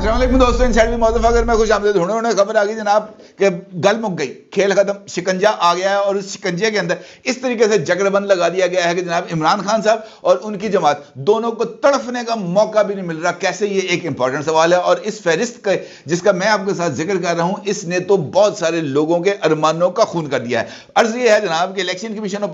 अस्सलाम वालेकुम दोस्तों, इनसाइड में मौजूद अगर मैं खुश आमदीद हूं। उन्होंने खबर आ गई जनाब कि गल मुक गई, खेल खत्म, शिकंजा आ गया है और उस शिकंजे के अंदर इस तरीके से जगरबंद लगा दिया गया है कि जनाब इमरान खान साहब और उनकी जमात दोनों को तड़फने का मौका भी नहीं मिल रहा। कैसे, ये एक इंपॉर्टेंट सवाल है। और इस फहरिस्त का जिसका मैं आपके साथ जिक्र कर रहा हूं, इसने तो बहुत सारे लोगों के अरमानों का खून कर दिया है। अर्ज ये है जनाब कि इलेक्शन कमीशन ऑफ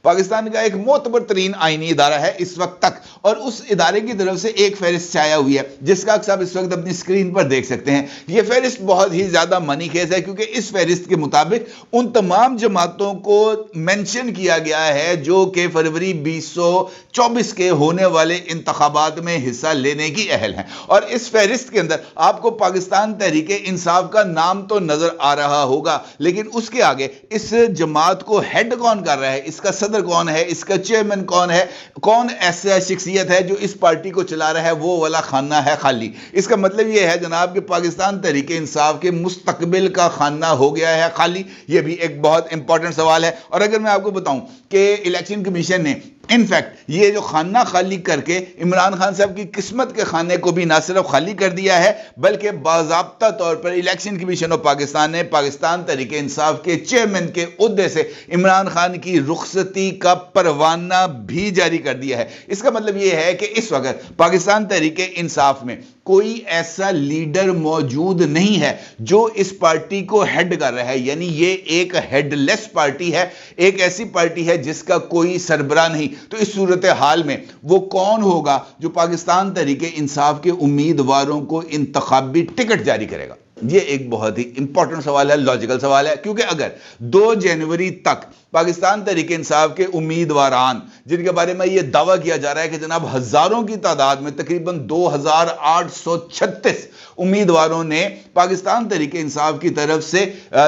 पाकिस्तान का एक मोतबर तरीन आईनी इदारा है इस वक्त तक, और उस इदारे की तरफ से एक फहरिस्त छाया हुई है जिसका आप इस वक्त अपनी स्क्रीन पर देख सकते हैं। यह फहरिस्त बहुत ही ज्यादा मनी खेज है क्योंकि इस फहरिस्त के मुताबिक उन तमाम जमातों को मेंशन किया गया है जो कि फरवरी 2024 के होने वाले इंतखाबात में हिस्सा लेने की अहल हैं। और इस फहरिस्त के अंदर आपको पाकिस्तान तहरीक इंसाफ का नाम तो नजर आ रहा होगा, लेकिन उसके आगे इस जमात को हेड कौन कर रहा है, इसका सदर कौन है, इसका चेयरमैन कौन है, कौन ऐसा शख्सियत है जो इस पार्टी को चला रहा है, वो वाला खाना है खाली। इसका मतलब यह है जनाब कि पाकिस्तान तहरीक इंसाफ के मुस्तकबिल का खाना हो गया है खाली। यह भी एक बहुत इंपॉर्टेंट सवाल है। और अगर मैं आपको बताऊं कि इलेक्शन कमीशन ने इनफैक्ट ये जो खाना खाली करके इमरान खान साहब की किस्मत के खाने को भी ना सिर्फ खाली कर दिया है, बल्कि बाज़ाब्ता तौर पर इलेक्शन कमीशन ऑफ पाकिस्तान ने पाकिस्तान तहरीक इंसाफ के चेयरमैन के ओहदे से इमरान खान की रुखसती का परवाना भी जारी कर दिया है। इसका मतलब यह है कि इस वक्त पाकिस्तान तहरीक इंसाफ में कोई ऐसा लीडर मौजूद नहीं है जो इस पार्टी को हेड कर रहा है। यानी ये एक हेडलेस पार्टी है, एक ऐसी पार्टी है जिसका कोई सरबराह नहीं। तो इस सूरत हाल में वो कौन होगा जो पाकिस्तान तहरीक इंसाफ के उम्मीदवारों को इंतखाबी टिकट जारी करेगा? ये एक बहुत ही इंपॉर्टेंट सवाल है, लॉजिकल सवाल है। क्योंकि अगर 2 जनवरी तक पाकिस्तान तहरीक इंसाफ के उम्मीदवारान, जिनके बारे में यह दावा किया जा रहा है कि जनाब हजारों की तादाद में तकरीबन 2836 उम्मीदवारों ने पाकिस्तान तहरीक इंसाफ की तरफ से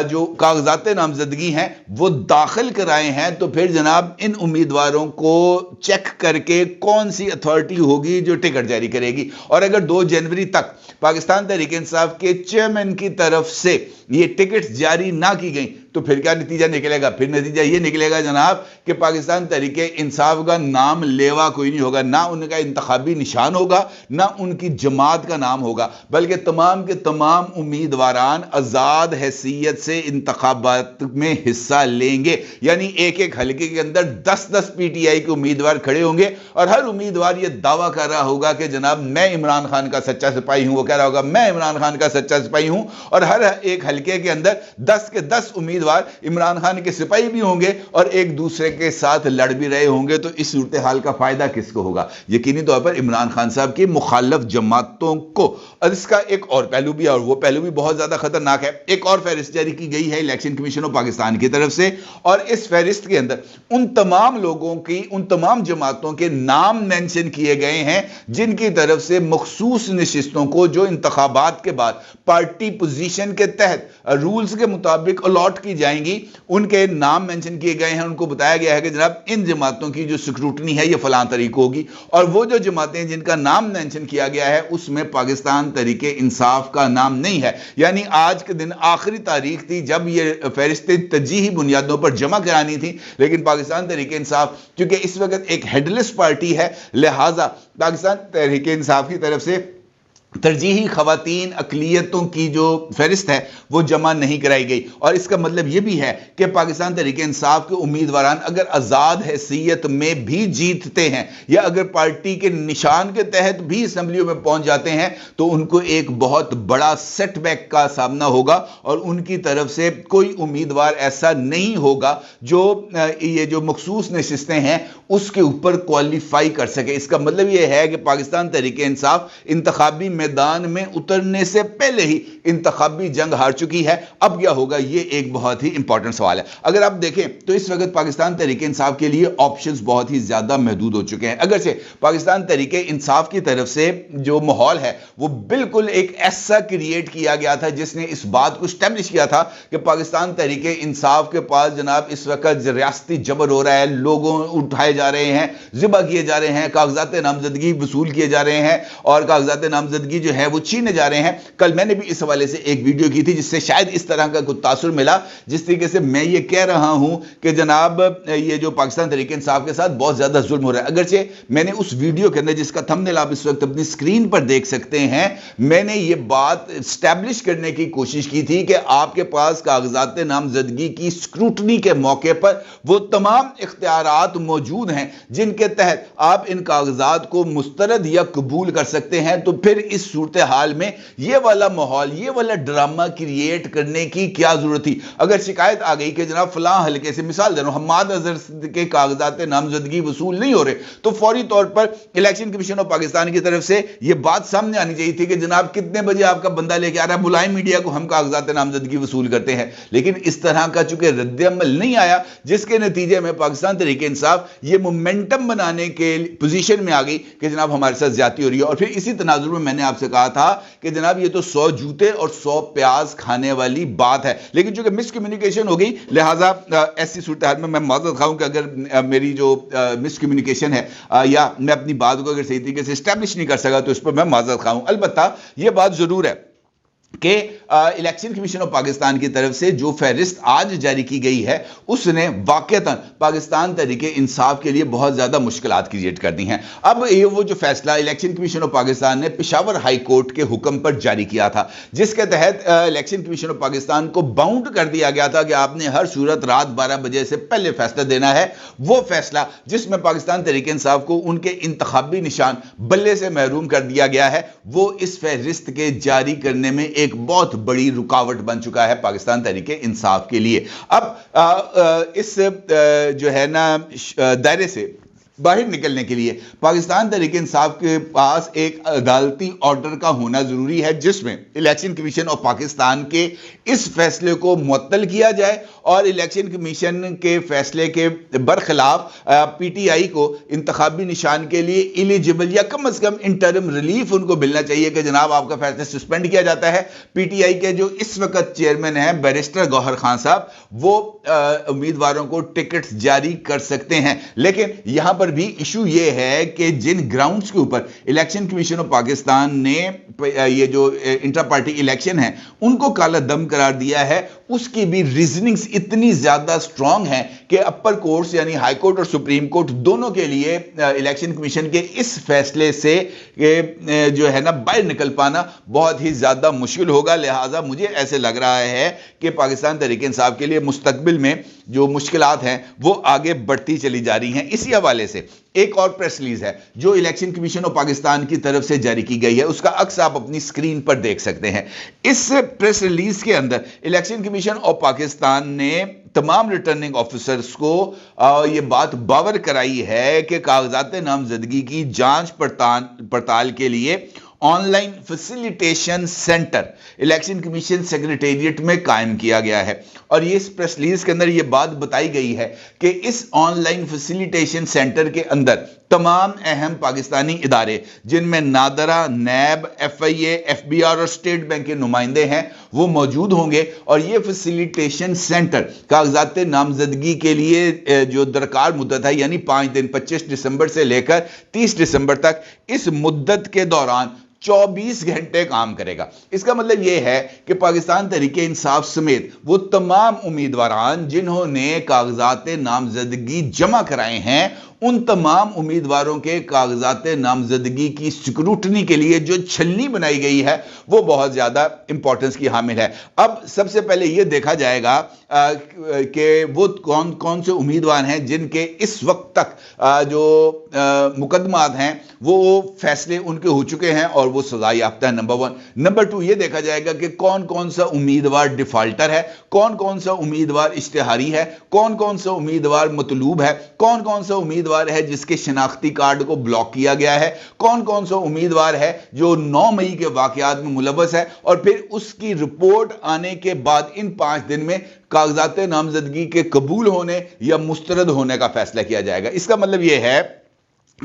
जो कागजात नामजदगी हैं वो दाखिल कराए हैं, तो फिर जनाब इन उम्मीदवारों को चेक करके कौन सी अथॉरिटी होगी जो टिकट जारी करेगी। और अगर 2 जनवरी तक पाकिस्तान तहरीक इंसाफ के चेयरमैन की तरफ से ये टिकट जारी ना की गई तो फिर क्या नतीजा निकलेगा? फिर नतीजा ये निकलेगा जनाब कि पाकिस्तान तहरीक इंसाफ का नाम लेवा कोई नहीं होगा, ना उनका इंतखाबी निशान होगा, ना उनकी जमात का नाम होगा, बल्कि तमाम के तमाम उम्मीदवारान आजाद हैसियत से इंतखाबात में हिस्सा लेंगे। यानी एक एक हल्के के अंदर 10-10 पीटीआई के उम्मीदवार खड़े होंगे और हर उम्मीदवार यह दावा कर रहा होगा कि जनाब मैं इमरान खान का सच्चा सिपाही हूं। वो कह रहा होगा मैं इमरान खान का सच्चा सिपाही हूं। और हर एक हल्के के अंदर 10 के 10 उम्मीदवार इमरान खान के सिपाही भी होंगे और एक दूसरे के साथ लड़ भी रहे होंगे। तो इस सूरत हाल का फायदा किसको होगा? यकीनी तौर पर इमरान खान साहब की मुखालिफ जमातों को। और इसका एक और पहलू भी है, और वो पहलू भी बहुत ज्यादा खतरनाक है। एक और फहरिस्त जारी की गई है इलेक्शन कमीशन ऑफ पाकिस्तान की तरफ से, और इस फहरिस्त के अंदर उन तमाम लोगों की, उन तमाम जमातों के नाम मेंशन किए गए हैं जिनकी तरफ से मखसूस नशिस्तों को जो इंतखाबात के बाद पार्टी पोजीशन के तहत रूल्स के मुताबिक अलॉट की जाएंगी, उनके नाम मेंशन किए गए हैं। उनको बताया गया है कि जनाब इन जमातों की जो स्क्रूटनी है ये फलां तरीक होगी। और वो जो जमातें जिनका नाम मेंशन किया गया है उसमें पाकिस्तान तहरीक इंसाफ का नाम नहीं है। यानी आज के दिन आखिरी तारीख थी जब ये फहरिस्तें तरजीही बुनियादों पर जमा करानी थी, लेकिन पाकिस्तान तहरीक इंसाफ क्योंकि इस वक्त एक हेडलेस पार्टी है, लिहाजा पाकिस्तान तहरीक इंसाफ की तरफ से तरजीही खवातीन अकलियतों की जो फहरिस्त है वो जमा नहीं कराई गई। और इसका मतलब यह भी है कि पाकिस्तान तहरीक इंसाफ के उम्मीदवारान अगर आज़ाद हैसियत में भी जीतते हैं या अगर पार्टी के निशान के तहत भी असम्बलियों में पहुंच जाते हैं तो उनको एक बहुत बड़ा सेटबैक का सामना होगा और उनकी तरफ से कोई उम्मीदवार ऐसा नहीं होगा जो ये जो मखसूस नशिस्तें हैं उसके ऊपर क्वालिफाई कर सके। इसका मतलब यह है कि पाकिस्तान तहरीक इंसाफ इंतखाबी मैदान में उतरने से पहले ही इंतखाबी जंग हार चुकी है। अब क्या होगा, ये एक बहुत ही इंपॉर्टेंट सवाल है। अगर आप देखें तो इस वक्त पाकिस्तान तहरीक इंसाफ के लिए ऑप्शंस बहुत ही ज्यादा महदूद हो चुके हैं। अगर से पाकिस्तान तहरीक इंसाफ की तरफ से जो माहौल है वो बिल्कुल एक ऐसा क्रिएट किया गया था जिसने इस बात को स्टैब्लिश किया था कि पाकिस्तान तहरीक इंसाफ के पास जनाब इस वक्त रियासती जबर हो रहा है, लोगों उठाए जा रहे हैं, ज़िबा किए जा रहे हैं, कागजात नामजदगी वसूल किए जा रहे हैं और कागजात नामजदगी नामजदगी जो है वो छीने जा रहे हैं। कल मैंने भी इस हवाले से एक वीडियो की थी जिससे शायद इस तरह का कुछ तासुर मिला, जिस तरीके से मैं ये कह रहा हूं कि जनाब ये जो पाकिस्तान तहरीक इंसाफ के साथ बहुत ज्यादा जुल्म हो रहा है। अगरचे मैंने उस वीडियो के अंदर, जिसका थंबनेल आप इस वक्त अपनी स्क्रीन पर देख सकते हैं, मैंने ये बात एस्टैब्लिश करने की कोशिश की थी कि आपके पास कागजात नामजदगी की स्क्रूटनी के मौके पर वो तमाम इख्तियारात मौजूद हैं जिनके तहत आप इन कागजात को मुस्तरद या कबूल कर सकते हैं। तो फिर इस सूरत हाल में ये वाला माहौल, ये वाला ड्रामा क्रिएट करने की क्या जरूरत थी? अगर शिकायत आ गई कि जनाब फलां हल्के से, मिसाल दे रहा हूं, हम्माद अजहर के कागजात नामजदगी वसूल नहीं हो रहे, तो फौरी तौर पर इलेक्शन कमीशन ऑफ पाकिस्तान की तरफ से यह बात सामने आनी चाहिए थी कि जनाब कितने बजे आपका बंदा लेके आ रहा है, बुलाएं मीडिया को, हम कागजात नामजदगी वसूल करते हैं। लेकिन इस तरह का चूंकि रद्द-ए-अमल नहीं आया, जिसके नतीजे में पाकिस्तान तहरीक इंसाफ ये मोमेंटम बनाने के पोजीशन में आ गई कि जनाब हमारे साथ ज्यादती हो रही है। और फिर इसी तनाजुर में मैंने आपसे कहा था कि जनाब ये तो 100 जूते और 100 प्याज खाने वाली बात है। लेकिन चूंकि मिसकम्युनिकेशन हो गई, लिहाजा ऐसी सूरत हाल में मैं माजरत खाऊं कि अगर मेरी जो मिसकम्युनिकेशन है या मैं अपनी बात को अगर सही तरीके से एस्टैब्लिश नहीं कर सका तो इस पर मैं माजरत खाऊं। अलबत्ता यह बात जरूर है कि इलेक्शन कमीशन ऑफ पाकिस्तान की तरफ से जो फहरिस्त आज जारी की गई है उसने वाकईतन पाकिस्तान तहरीक इंसाफ के लिए बहुत ज्यादा मुश्किलात क्रिएट कर दी हैं। अब ये वो जो फैसला इलेक्शन कमीशन ऑफ पाकिस्तान ने पेशावर हाई कोर्ट के हुक्म पर जारी किया था, जिसके तहत इलेक्शन कमीशन ऑफ पाकिस्तान को बाउंड कर दिया गया था कि आपने हर सूरत रात 12 बजे से पहले फैसला देना है। वो फैसला जिसमें पाकिस्तान तहरीक इंसाफ को उनके इंतखाबी निशान बल्ले से महरूम कर दिया गया है, वो इस फहरिस्त के जारी करने में एक बहुत बड़ी रुकावट बन चुका है पाकिस्तान तहरीक इंसाफ के लिए। अब इस जो है ना दायरे से बाहर निकलने के लिए पाकिस्तान तहरीक इंसाफ के पास एक अदालती ऑर्डर का होना जरूरी है, जिसमें इलेक्शन कमीशन ऑफ पाकिस्तान के इस फैसले को मुअत्तल किया जाए और इलेक्शन कमीशन के फैसले के बरखिलाफ पीटीआई को इंतखाबी निशान के लिए एलिजिबल या कम से कम इंटरिम रिलीफ उनको मिलना चाहिए कि जनाब आपका फैसला सस्पेंड किया जाता है। पीटीआई के जो इस वक्त चेयरमैन हैं बैरिस्टर गौहर खान साहब, वो उम्मीदवारों को टिकट जारी कर सकते हैं। लेकिन यहां पर भी इशू ये है कि जिन ग्राउंड्स के ऊपर इलेक्शन कमीशन ऑफ पाकिस्तान ने ये जो इंटर पार्टी इलेक्शन है उनको काला दम करार दिया है, उसकी भी रीजनिंग्स इतनी ज्यादा स्ट्रांग है कि अपर कोर्ट्स यानी हाई कोर्ट और सुप्रीम कोर्ट दोनों के लिए इलेक्शन कमीशन के इस फैसले से जो है ना बाहर निकल पाना बहुत ही ज्यादा मुश्किल होगा। लिहाजा मुझे ऐसे लग रहा है कि पाकिस्तान तहरीक इंसाफ के लिए मुस्तकबिल में जो मुश्किलात हैं वो आगे बढ़ती चली जा रही हैं। इसी हवाले से एक और प्रेस रिलीज है जो इलेक्शन कमीशन ऑफ पाकिस्तान की तरफ से जारी की गई है, उसका अक्स आप अपनी स्क्रीन पर देख सकते हैं। इस प्रेस रिलीज के अंदर इलेक्शन कमीशन ऑफ पाकिस्तान ने तमाम रिटर्निंग ऑफिसर्स को यह बात बावर कराई है कि कागजात नामजदगी की जांच पड़ताल के लिए online facilitation centre election commission secretariat में कायम किया गया है। और ये इस प्रेस रिलीज के अंदर यह बात बताई गई है कि इस ऑनलाइन फैसिलिटेशन सेंटर के अंदर तमाम अहम पाकिस्तानी इदारे जिनमें नादरा, नैब, एफआईए, एफबीआर और स्टेट बैंक के नुमाइंदे हैं वो मौजूद होंगे। और ये फैसिलिटेशन सेंटर कागजात नामजदगी के लिए जो दरकार मुद्दत है यानी 5 दिन 25 दिसंबर से लेकर 30 दिसंबर तक, इस मुद्दत के दौरान 24 घंटे काम करेगा। इसका मतलब यह है कि पाकिस्तान तहरीक इंसाफ समेत वो तमाम उम्मीदवारान जिन्होंने कागजात नामजदगी जमा कराए हैं उन तमाम उम्मीदवारों के कागजात नामजदगी की स्क्रूटनी के लिए जो छलनी बनाई गई है वो बहुत ज्यादा इंपॉर्टेंस की हामिल है। अब सबसे पहले यह देखा जाएगा कि वो कौन कौन से उम्मीदवार हैं जिनके इस वक्त तक जो मुकदमात हैं वो फैसले उनके हो चुके हैं और वो सजा याफ्ता है, नंबर 1। नंबर 2 ये देखा जाएगा कि कौन कौन सा उम्मीदवार डिफाल्टर है, कौन कौन सा उम्मीदवार इश्तिहारी है, कौन कौन सा उम्मीदवार मतलूब है, कौन कौन सा उम्मीदवार है जिसके शनाख्ती कार्ड को ब्लॉक किया गया है, कौन कौन सा उम्मीदवार है जो 9 मई के वाकयात में मुलव्वस है। और फिर उसकी रिपोर्ट आने के बाद इन 5 दिन में कागजात नामजदगी के कबूल होने या मुस्तरद होने का फैसला किया जाएगा। इसका मतलब यह है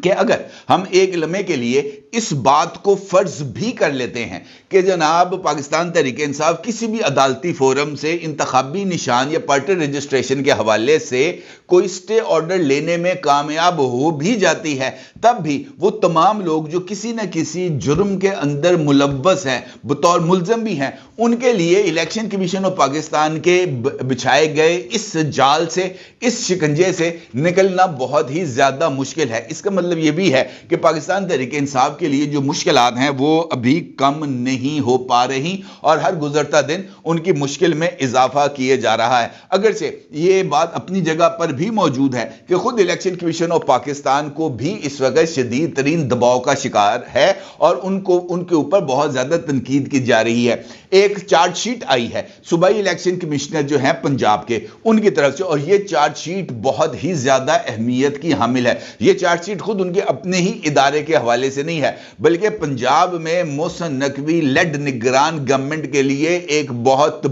کہ اگر ہم ایک لمحے کے لیے اس بات کو فرض بھی کر لیتے ہیں کہ جناب پاکستان تحریک انصاف کسی بھی عدالتی فورم سے انتخابی نشان یا پارٹی رجسٹریشن کے حوالے سے کوئی سٹے آرڈر لینے میں کامیاب ہو بھی جاتی ہے، تب بھی وہ تمام لوگ جو کسی نہ کسی جرم کے اندر ملوث ہیں، بطور ملزم بھی ہیں، ان کے لیے الیکشن کمیشن آف پاکستان کے بچھائے گئے اس جال سے، اس شکنجے سے نکلنا بہت ہی زیادہ مشکل ہے۔ اس کا مطلب یہ بھی ہے کہ پاکستان تحریک انصاف کے لیے جو مشکلات ہیں وہ ابھی کم نہیں ہو پا رہی، اور ہر گزرتا دن ان کی مشکل میں اضافہ کیے جا رہا ہے۔ اگرچہ یہ بات اپنی جگہ پر بھی موجود ہے کہ خود الیکشن کمیشن آف پاکستان کو بھی اس وقت شدید ترین دباؤ کا شکار ہے، اور ان کے اوپر بہت زیادہ تنقید کی جا رہی ہے۔ ایک چارج شیٹ آئی ہے صوبائی الیکشن کمشنر جو ہیں پنجاب کے، ان کی طرف سے، اور یہ چارج شیٹ بہت ہی زیادہ اہمیت کی حامل ہے۔ یہ چارج شیٹ خود ان کے اپنے ہی ادارے کے حوالے سے نہیں ہے، بلکہ پنجاب میں محسن نقوی لیڈ نگران گورنمنٹ کے لیے ایک بہت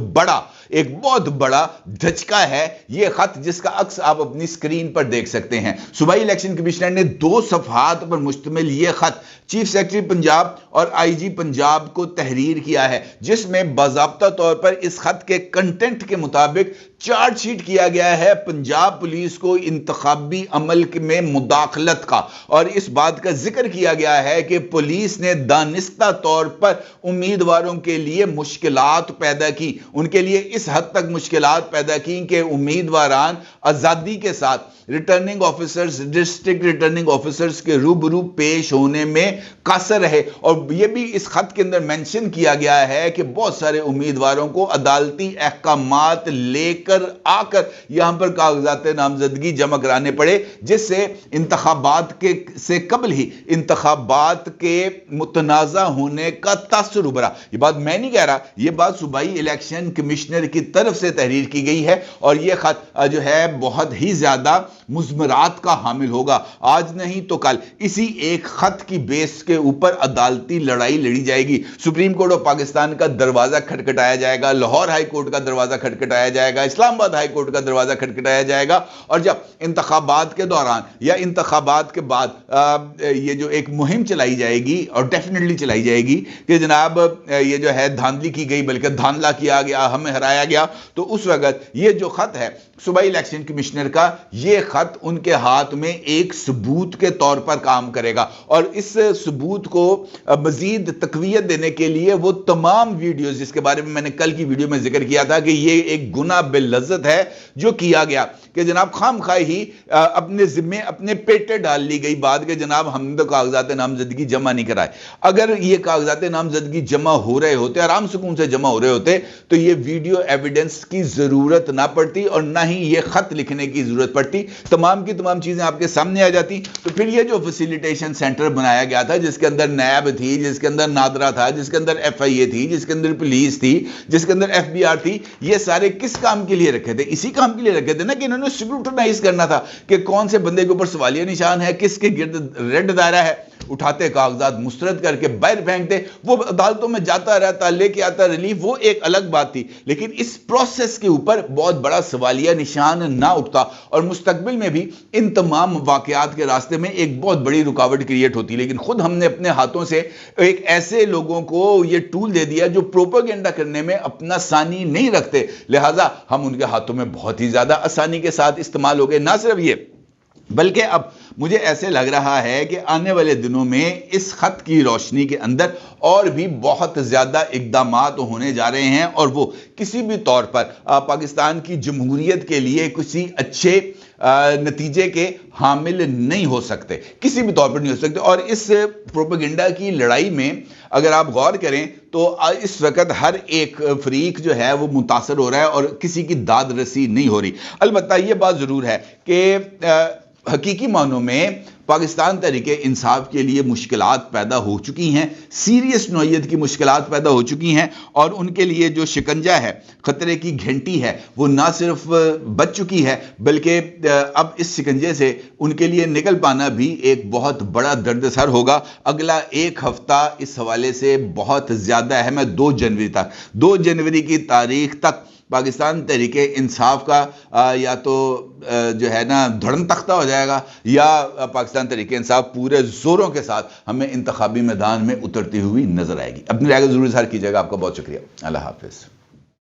بڑا دھچکا ہے یہ خط، جس کا عکس آپ اپنی سکرین پر دیکھ سکتے ہیں۔ صوبائی الیکشن کمشنر نے 2 صفحات پر مشتمل یہ خط چیف سیکرٹری پنجاب اور آئی جی پنجاب کو تحریر کیا ہے، جس میں باضابطہ طور پر اس خط کے کنٹینٹ کے مطابق چارج شیٹ کیا گیا ہے پنجاب پولیس کو انتخابی عمل میں مداخلت کا، اور اس بات کا ذکر کیا گیا ہے کہ پولیس نے دانستہ طور پر امیدواروں کے لیے مشکلات پیدا کی، ان کے لیے اس حد تک مشکلات پیدا کی کہ امیدواران آزادی کے ساتھ returning officers, district returning officers کے روبرو پیش ہونے میں قاصر رہے۔ اور یہ بھی اس خط کے اندر مینشن کیا گیا ہے کہ بہت سارے امیدواروں کو عدالتی احکامات لے کر آ کر یہاں پر کاغذات نامزدگی جمع کرانے پڑے، جس سے انتخابات سے قبل ہی انتخابات کے متنازع ہونے کا تاثر ابھرا۔ یہ بات میں نہیں کہہ رہا، یہ بات صوبائی الیکشن کمشنر کی طرف سے تحریر کی گئی ہے، اور یہ خط جو ہے بہت ہی زیادہ مضمرات کا حامل ہوگا۔ آج نہیں تو کل اسی ایک خط کی بیس کے اوپر عدالتی لڑائی لڑی جائے گی۔ سپریم کورٹ آف پاکستان کا دروازہ کھٹکھٹایا جائے گا، لاہور ہائی کورٹ کا دروازہ کھٹکھٹایا جائے گا، اسلام آباد ہائی کورٹ کا دروازہ کھٹکھٹایا جائے گا، اور جب انتخابات کے دوران یا انتخابات کے بعد یہ جو ایک مہم چلائی جائے گی، اور ڈیفینیٹلی چلائی جائے گی کہ جناب یہ جو ہے دھاندلی کی گئی، بلکہ دھاندلا کیا گیا، ہمیں ہرایا گیا، تو اس وقت یہ جو خط ہے صوبائی الیکشن کمشنر کا، یہ خط ان کے ہاتھ میں ایک ثبوت کے طور پر کام کرے گا، اور اس ثبوت کو مزید تقویت دینے کے لیے وہ تمام ویڈیوز، جس کے بارے میں نے کل کی ویڈیو میں ذکر کیا تھا کہ یہ ایک گناہ باللذت ہے جو کیا گیا، کہ جناب خام خواہ ہی اپنے ذمے اپنے پیٹے ڈال لی گئی بات کہ جناب ہم نے تو کاغذات نامزدگی جمع نہیں کرائے۔ اگر یہ کاغذات نامزدگی جمع ہو رہے ہوتے، آرام سکون سے جمع ہو رہے ہوتے، تو یہ ویڈیو ایویڈنس کی ضرورت نہ پڑتی، اور نہ ہی یہ خط لکھنے کی ضرورت پڑتی، تمام کی تمام چیزیں آپ کے سامنے آ جاتی۔ تو پھر یہ جو فیسیلیٹیشن سینٹر بنایا گیا تھا، جس کے اندر نیب تھی، جس کے اندر نادرا تھا، جس کے اندر ایف آئی اے تھی، جس کے اندر پولیس تھی، جس کے اندر ایف بی آر تھی، یہ سارے کس کام کے لیے رکھے تھے؟ اسی کام کے لیے رکھے تھے نا کہ انہوں نے اسکروٹنائز کرنا تھا کہ کون سے بندے کے اوپر سوالیہ نشان ہے، کس کے گرد ریڈ دائرہ ہے۔ اٹھاتے کاغذات مسترد کر کے باہر پھینکتے، وہ عدالتوں میں جاتا رہتا، لے کے آتا ریلیف، وہ ایک الگ بات تھی، لیکن اس پروسیس کے اوپر بہت بڑا سوالیہ نشان نہ اٹھتا، اور مستقبل میں بھی ان تمام واقعات کے راستے میں ایک بہت بڑی رکاوٹ کریٹ ہوتی۔ لیکن خود ہم نے اپنے ہاتھوں سے ایک ایسے لوگوں کو یہ ٹول دے دیا جو پروپیگنڈا کرنے میں اپنا ثانی نہیں رکھتے، لہٰذا ہم ان کے ہاتھوں میں بہت ہی زیادہ آسانی کے ساتھ استعمال ہو گئے۔ نہ صرف یہ، بلکہ اب مجھے ایسے لگ رہا ہے کہ آنے والے دنوں میں اس خط کی روشنی کے اندر اور بھی بہت زیادہ اقدامات ہونے جا رہے ہیں، اور وہ کسی بھی طور پر پاکستان کی جمہوریت کے لیے کسی اچھے نتیجے کے حامل نہیں ہو سکتے، کسی بھی طور پر نہیں ہو سکتے۔ اور اس پروپیگنڈا کی لڑائی میں اگر آپ غور کریں تو اس وقت ہر ایک فریق جو ہے وہ متاثر ہو رہا ہے، اور کسی کی داد رسی نہیں ہو رہی۔ البتہ یہ بات ضرور ہے کہ حقیقی معنوں میں پاکستان تحریک انصاف کے لیے مشکلات پیدا ہو چکی ہیں، سیریس نوعیت کی مشکلات پیدا ہو چکی ہیں، اور ان کے لیے جو شکنجہ ہے، خطرے کی گھنٹی ہے، وہ نہ صرف بچ چکی ہے، بلکہ اب اس شکنجے سے ان کے لیے نکل پانا بھی ایک بہت بڑا درد سر ہوگا۔ اگلا ایک ہفتہ اس حوالے سے بہت زیادہ اہم ہے۔ 2 جنوری کی تاریخ تک پاکستان تحریک انصاف کا یا تو جو ہے نا دھڑن تختہ ہو جائے گا، یا پاکستان تحریک انصاف پورے زوروں کے ساتھ ہمیں انتخابی میدان میں اترتی ہوئی نظر آئے گی۔ اپنی رائے کو ضرور اظہار کیجیے گا۔ آپ کا بہت شکریہ۔ اللہ حافظ۔